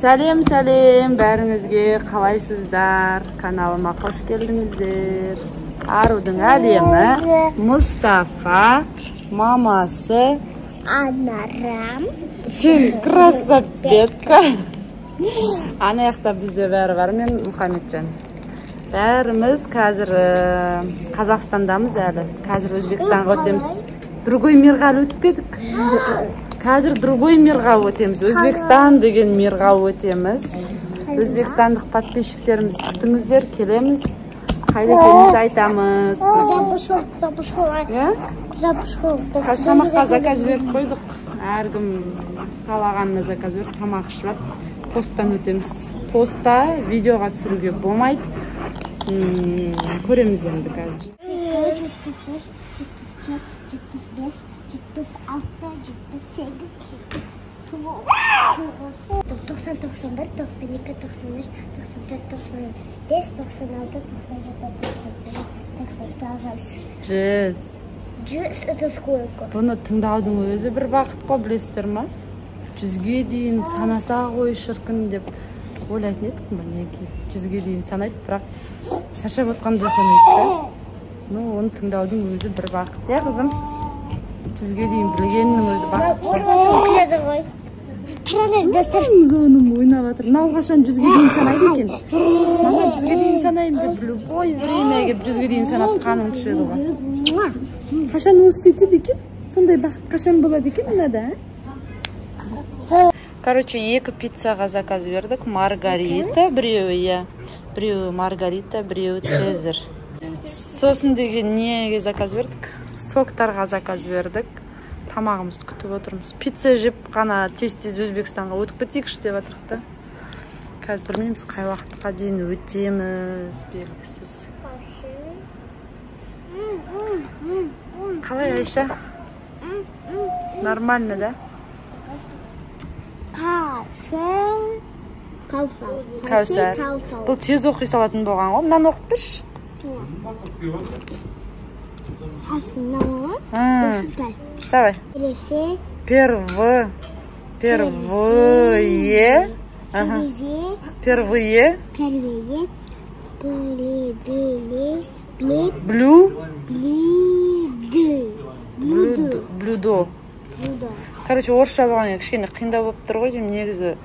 Сәлем, бәріңізге қалайсыздар? Каналыма қош келдіңіздер. Арудың әлемі, Мұстафа, мамасы, Анарам. Сен красавчетка. Ана яқта бізде бәрі бар, мен Мұхамеджан. Бәріміз қазір Қазақстандамыз әлі. Қазір Өзбекстанға өтеміз. Другой мирға өтпедік. Қазір другой мирға өтеміз. Өзбекстан деген мирға өтеміз. Өзбекстандық подписчиктеріміз күтіңіздер, келеміз. Қайда екенімізді айтамыз. Қазір тамаққа заказ беріп қойдық. Әркім қалағанына заказ беріп тамақ ішіп, посттан өтеміз. Постта видеоға түсіруге болмайды. Көреміз енді қазір. 100. Это сколько? Бұны тыңдаудың өзі бір бақыт қой, білесіздер ма? 100-ге дейін санаса ғой шіркін деп ойлайтын едік ма? 100-ге дейін санайды, бірақ шаршап отқанда санайды. Оны тыңдаудың өзі бір бақыт, е қызым? 100-ге дейін білгеннің өзі бақыт қой. Қараңыз оның ойнап жатыр. Мынау қашан 100-ге дейін санайды екен? Мама 100-ге дейін санайым деп, любой время келіп 100-ге дейін санап қаның түседі ғой. Қашан осы сөйтеді екен? Сондай бақыт қашан болады екен мынада? Короче, 2 пиццаға заказ бердік. Маргарита, біреуі Маргарита, біреуі Цезарь. Сосын деген неге заказ бердік? Соктарға заказ бердік. Тамағымызды күтіп отырмыз. Пицца жеп қана тез-тез Өзбекстанға өтіп кетейікші деп жатырық. Қазір білмейміз қай уақытқа дейін өтеміз, белгісіз. Қалай, Айша? Нормально, да? Кәусар. Бұл тез оқи салатын болған ғой. Мынаны оқып берші. Давай. Первые. Блюдо. Короче, орысша болған кішкене қиындау болып тұр ғой, негізі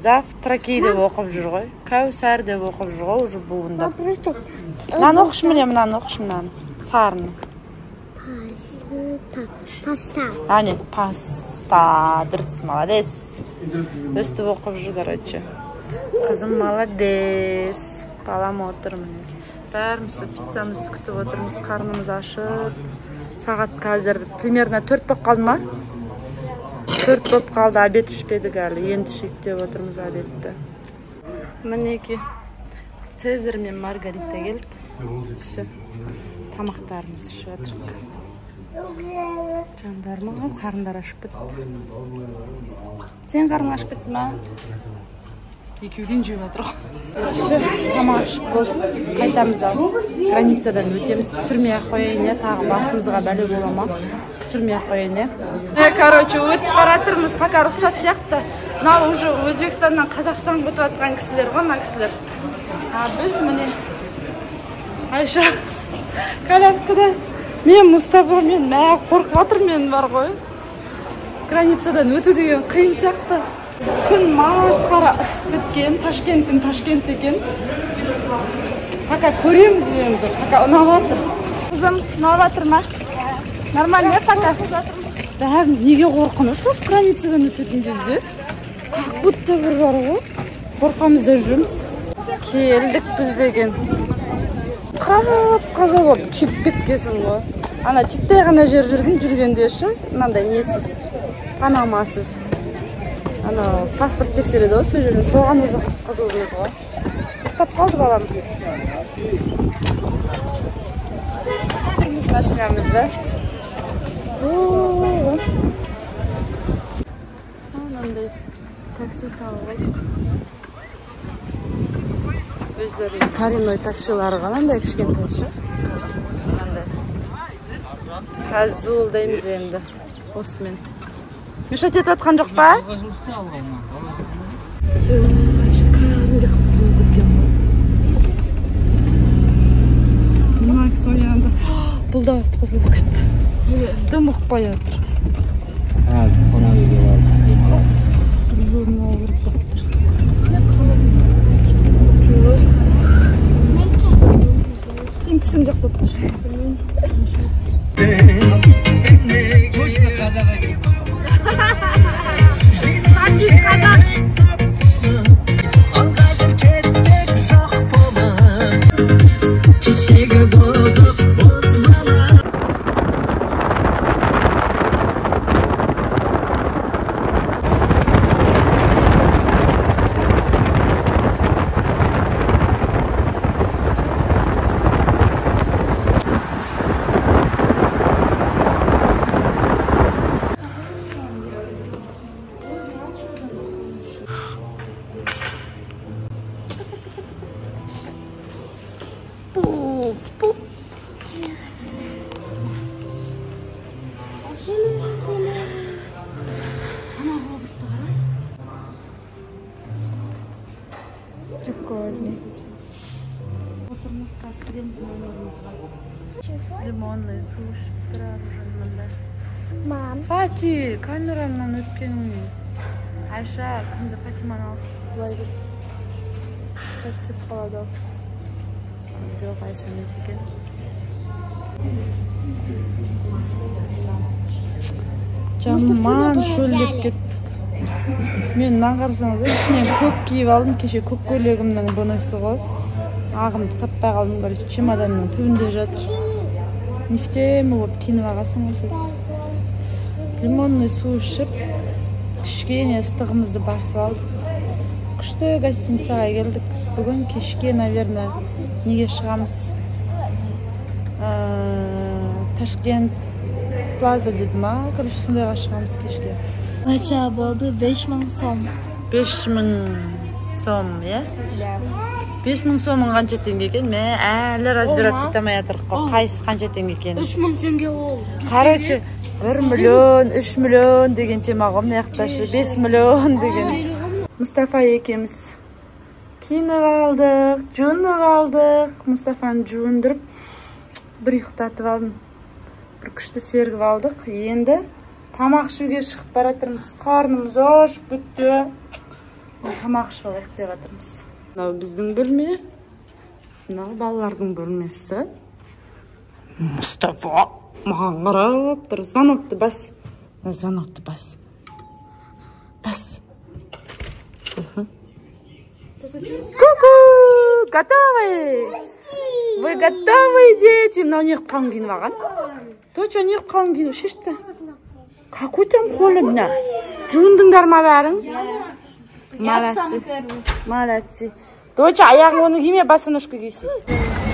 завтраки деп оқып жүр ғой. Кәусар деп оқып жүр ғой, уже буындап. Мынаны оқыш міне, мынаны оқыш мынаны. Сарыны. Ане, паста. Дұрыс, молодец. Өстіп оқып жүр, короче. Қызым молодец. Балам отыр міне. Бәріміз пиццамызды күтіп отырмыз, қарнымыз ашып. Сағат қазір примерно 4 болып қалды ма? 4 болып қалды, обед ішпедік әлі. Енді шектеп отырмыз обедті. Мінеке, Цезарь мен Маргарита келді. Тамақтарымызды ішіп жатырық. Жандарыма қарындар ашып кетті. Сен қарың ашып кетті ма? Екеуден жеп жатыр. Тамақ ішіп болдық. Қайтамыз ал. Границадан өтеміз. Түсірмей қойын, тағы басымызға бәле бола ма? Түсірмей қойын. Короче, өтіп баратырмыз, пока рұқсат сияқты. Мынау уже Өзбекстаннан Қазақстанға өтіп жатқан кісілер ғой, мына кісілер. Біз міне Айша коляскада. Мен Мұстафа, мен қорқып жатыр, мен бар ғой. Границадан өту деген қиын сияқты. Күн масқара ысып кеткен, Ташкент екен. Пока көреміз енді, пока ұнап жатыр. Қызым, ұнап жатыр ма? Нормально, пока? Бәрін неге қорқыныш осы границадан өтетін кезде? Как будто бір бар ғой. Қорқамызда жүрміз. Келдік біз деген. Қап-қаза болып кеп кеткесін ғой. Ана титтей ғана жер жүргенде ше, мынандай несіз, панамасыз. Ана паспорт тексереді ғой, сол жерден соған уже қызылдыңыз ғой. Тоқтап қалды балам. Тұрмыз машинамызды. Мынандай такси тауып алдық. Өздері коренной таксилары ғанандай кішкентай ше. Қазул дейміз енді осымен. Мешать етіп атқан жоқ па? Алда бұзылып кетті. Дым ұқпай жатыр. Қонақ үйге бардым. Бұзылмай ауырып кетті. Сен кісің жоқ болып тұр. Прикольный. Отырмыз қазір кіреміз номерімізге. Лимонный суш тұрар жынмында. Мам. Фати, камерамнан өткенің. Айша, кімді Фатиманы алып бұлай кетті. Қазір кеп қалады ал. Жоқ, Айша емес екен. Жаман шөлдеп кеттік. Мен нағарсаңыз, ішінен көк киіп алдым. Кеше көк көйлегімнің бұнысы ғой. Ағымды таппай қалдым. Чемоданның түбінде жатыр. Нефтемі болып киініп ағасың осы. Лимонный су ішіп, кішкене ыстығымызды басып алдық. Күшті гостиницаға келдік. Бүгін кешке, наверное, неге шығамыз? Ташкент Плаза деді ма? Короче, сондайға шығамыз кешке. Қанша болды? 5000 сом. 5000 сом, е? 5000 сомың қанша теңге екен? Мен әлі разбираться етамай жатыр. Қайсы қанша теңге екен? 3000 теңге ол. Короче, 1 миллион, 3 миллион деген тема ғой, мына яқташы 5 миллион деген. Мұстафа екеміз киініп алдық, жуынып алдық. Мұстафаны жуындырып, бір ұйықтатып алдым. Бір күшті сергіп алдық. Енді тамақ ішуге шығып баратырмыз. Қарнымыз ашып кетті. Тамақ ішіп алайық деп жатырмыз. Мынау біздің бөлме. Мынау балалардың бөлмесі. Мұстафа маған қарап тұр. Звонокты бас. Звонокты бас. Бас. Ку-ку! Готовы? Вы готовы, дети? Мынау не қалың киініп алған? Точно не қалың киініп шешті? Какой там холодно? Жуындыңдар ма бәрің? Молодцы. Молодцы. Точно аяғың оны киме, босоножка кисей.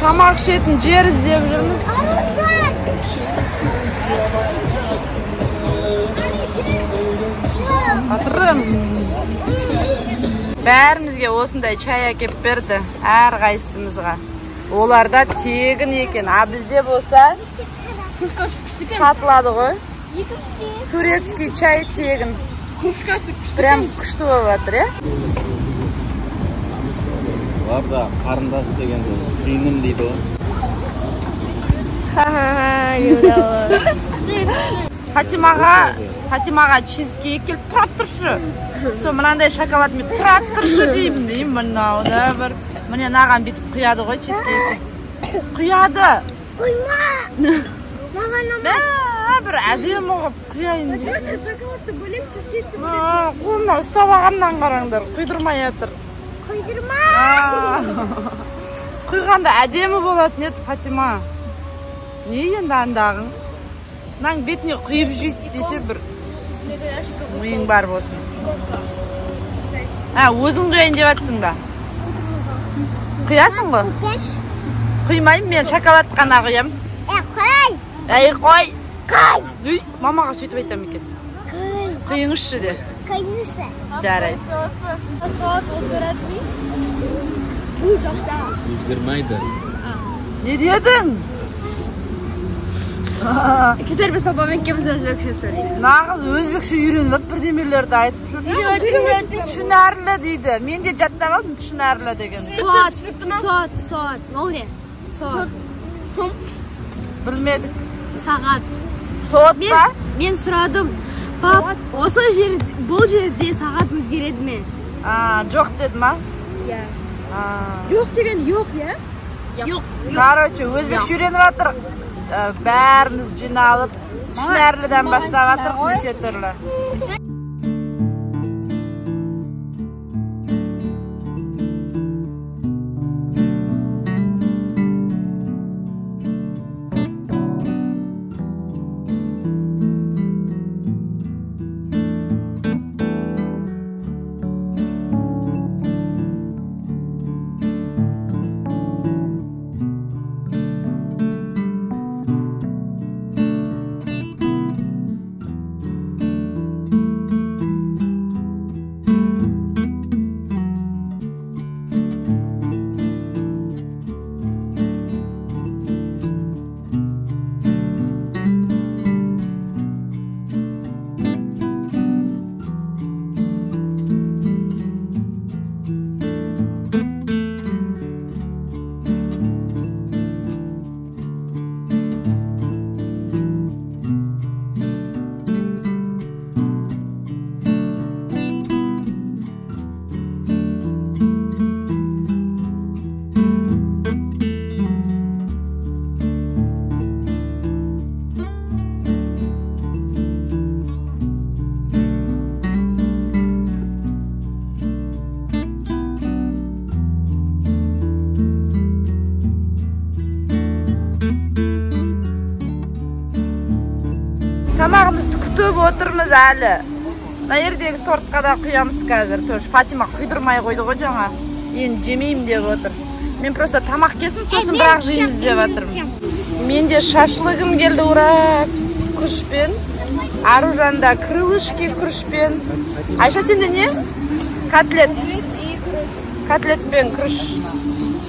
Тамақ ішетін жер іздеп жүрміз. Батырым. Бәрімізге осындай чай әкеп берді, әр қайсымызға. Оларда тегін екен, а бізде болса сатылады ғой. Турецкий чай тегін. Прям күшті болып жатыр, е? Барда қарындас дегенде сыйным дейді ғой. Фатимаға чизкейк келіп тұрат тұршы. Со мынандай шоколадмен тұрат тұршы деймін. Мынау да бір. Міне наған бетіп құяды ғой чизкейкі. Құяды. Құйма. Бә, бір әдемі ғып құяйын дейсің. Шоколадты бөлем, чизкейкті бөлем. Қолына ұстап ағамнан қараңдар. Құйдырмай жатыр. Құйдырма. Құйғанда әдемі болатын еді Фатима. Не енді андағың? Наң бетіне құйып жүйді десе бір миың бар болсын. Өзің құяйын деп атсың ба? Құясың ғой? Құймайым, мен шоколад қана құям. Қой. Қой. Қой. Мамаға сөйтіп айтам екен. Құйыңызшы де. Құйыңызшы. Жарайды. Сауат өзгереді ме? Өзгермейді. Не дедің? Теперь біз папамен екеуміз өзбекше сөйлейміз. Нағыз өзбекше үйреніп бірдемелерді айтып жүр. Түшінәрлі дейді. Мен де жаттап алдым түшінәрлі деген. Сот. Ne oluyor? Сот. Bilmedik. Сағат. Soat ba? Men сұрадым. Пап, осы жер, бұл жерде сағат өзгереді ме? Жоқ деді ма? Иә. Жоқ деген жоқ, иә? Жоқ. Короче, өзбекше үйреніп жатыр. Бәріміз жиналып, Шнәрліден бастап жатыр, неше түрлі. Тамағымызды күтіп отырмыз әлі. Мына жердегі тортқа да құямыз қазір. Фатима құйдырмай қойды ғой жаңа. Енді жемеймін деп отыр. Мен просто тамақ кесін, сосын бірақ жейміз деп жатырмын. Менде шашлығым келді, ура, күрішпен. Аружанда крылышки күрішпен. Айша, сенде не? Котлет. Котлетпен күріш.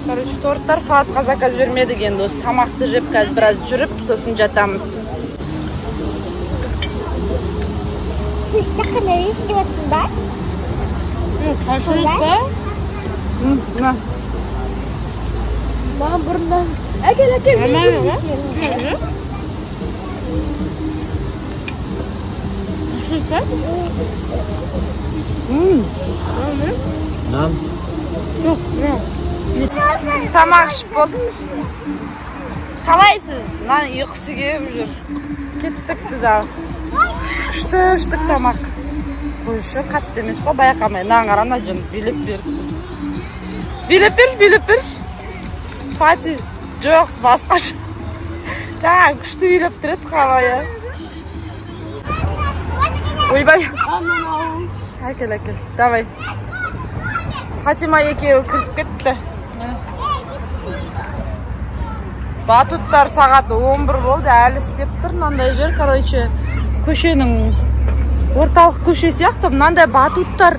Короче, торттар салатқа заказ бермедік енді. Осы тамақты жеп қазір біраз жүріп, сосын жатамыз. Siz sakın istiyordun da? Karşılık be. Ne? Bana buradan... Gel. Hemen. Nam. Çok güzel. Tamam bulduk. Қалайсыз? Lan ұйқысы келіп жүр. Кеттік біз ал. Үштік тамақ. Қойшы қатты емес қой, байқамай. Нан қарана жын, билеп бер. Билеп бер. Фати, жоқ, басқаша. Жаңа күшті билеп тұрады қалай. Ойбай. Әкел. Давай. Фатима екеуі кіріп кетті. Батуттар сағат 11 болды, әлі істеп тұр. Мынандай жер, короче, көшенің орталық көше сияқты. Мынандай батуттар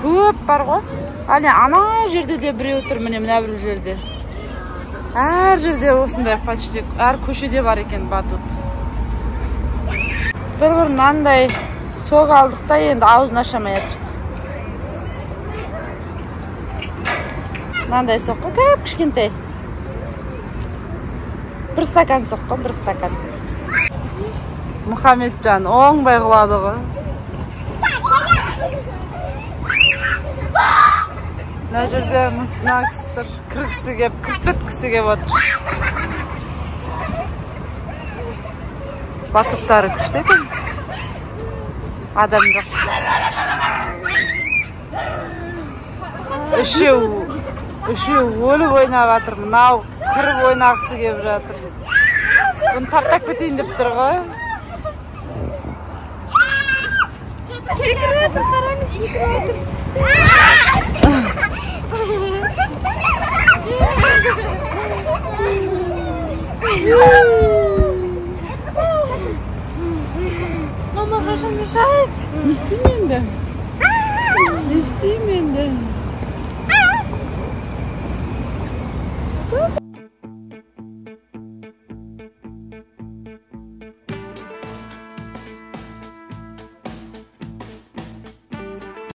көп бар ғой. Ана жерде де біреу тұр, міне мына бір жерде. Әр жерде осындай почти, әр көшеде бар екен батут. Бір мынандай сок алдық та, енді аузын ашамай жатыр. Мынандай соққа көп кішкентай. Бір стакан соққан, бір стакан. Мұхаммеджан оңбай қылады ғой. Мына жерде мына кісі кіргісі кеп, кірпеткісі кеп отыр. Батуттары күшті екен. Адам жоқ. Үшеу өліп ойнап жатыр. Мынау кіріп ойнағысы кеп жатыр. Бұны таптап кетейін деп тұр ғой. Секіреді, қараңыз, секіреді. Мама қашан мешает? Не істеймін енді.